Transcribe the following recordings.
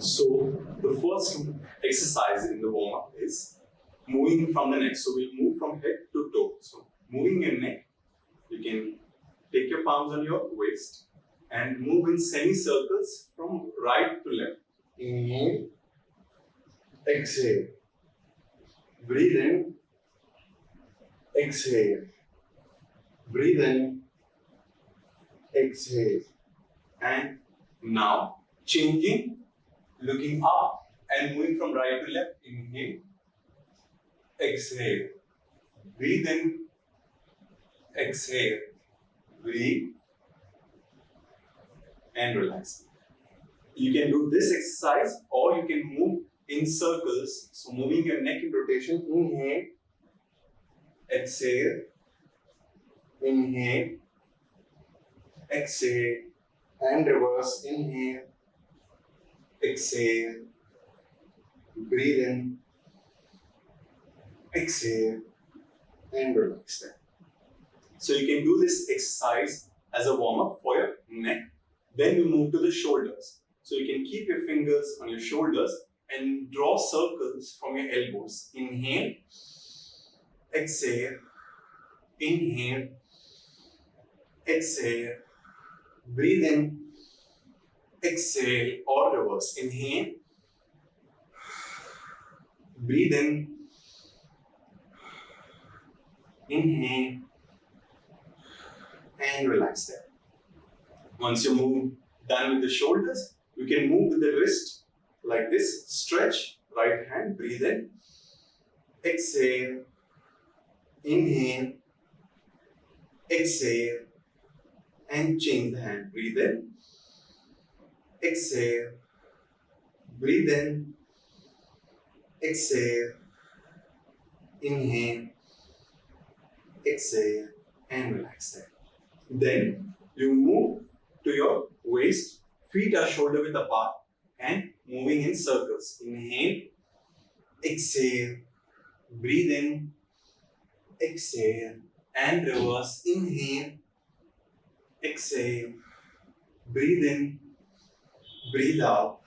So the first exercise in the warm-up is moving from the neck. So we'll move from head to toe. So moving your neck, you can take your palms on your waist and move in semicircles from right to left. Inhale, exhale. Breathe in, exhale. Breathe in, exhale. And now changing, looking up and moving from right to left. Inhale, exhale. Breathe in, exhale. Breathe and relax. You can do this exercise or you can move in circles. So moving your neck in rotation. Inhale, Exhale, inhale, exhale, and reverse. Inhale, exhale, breathe in, exhale, and relax them. So you can do this exercise as a warm-up for your neck. Then we move to the shoulders. So you can keep your fingers on your shoulders and draw circles from your elbows. Inhale, exhale, inhale, exhale, breathe in, exhale or reverse. Inhale, breathe in, inhale, and relax there. Once you move done with the shoulders, you can move with the wrist like this. Stretch, right hand, breathe in, exhale, inhale, exhale, and change the hand. Breathe in, exhale, breathe in, exhale, inhale, exhale, and relax there. Then you move to your waist, feet are shoulder width apart and moving in circles. Inhale, exhale, breathe in, exhale, and reverse. Inhale, exhale, breathe in, breathe out,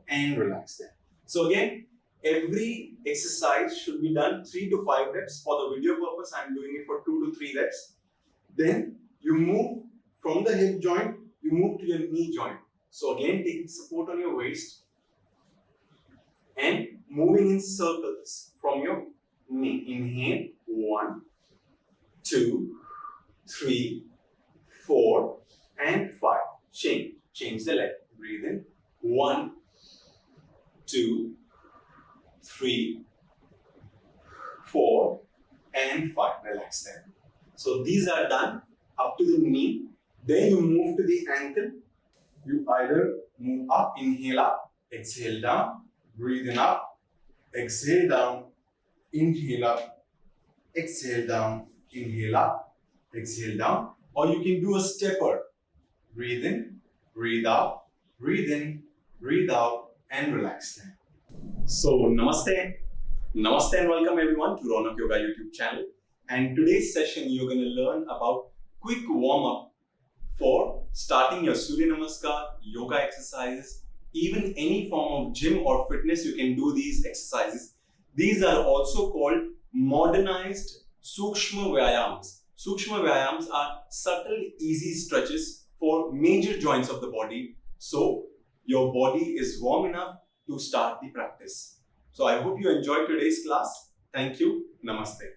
and relax there. So again, every exercise should be done 3 to 5 reps. For the video purpose, I am doing it for 2 to 3 reps. Then you move from the hip joint, you move to your knee joint. So again, taking support on your waist and moving in circles from your knee. Inhale, 1, 2, 3, 4, and 5. Change the leg. Breathe in. 1, 2, 3, 4, and 5. Relax there. So these are done up to the knee. Then you move to the ankle. You either move up, inhale up, exhale down, breathe in up, exhale down, inhale up, exhale down, inhale up, exhale down. Or you can do a stepper. Breathe in, breathe out, breathe in, breathe out, and relax then. So namaste. Namaste and welcome everyone to Ronak Yoga YouTube channel. And today's session you're going to learn about quick warm-up for starting your Surya Namaskar, yoga exercises, even any form of gym or fitness, you can do these exercises. These are also called modernized Sukshma Vyayams. Sukshma Vyayams are subtle, easy stretches for major joints of the body. So your body is warm enough to start the practice. So I hope you enjoyed today's class. Thank you. Namaste.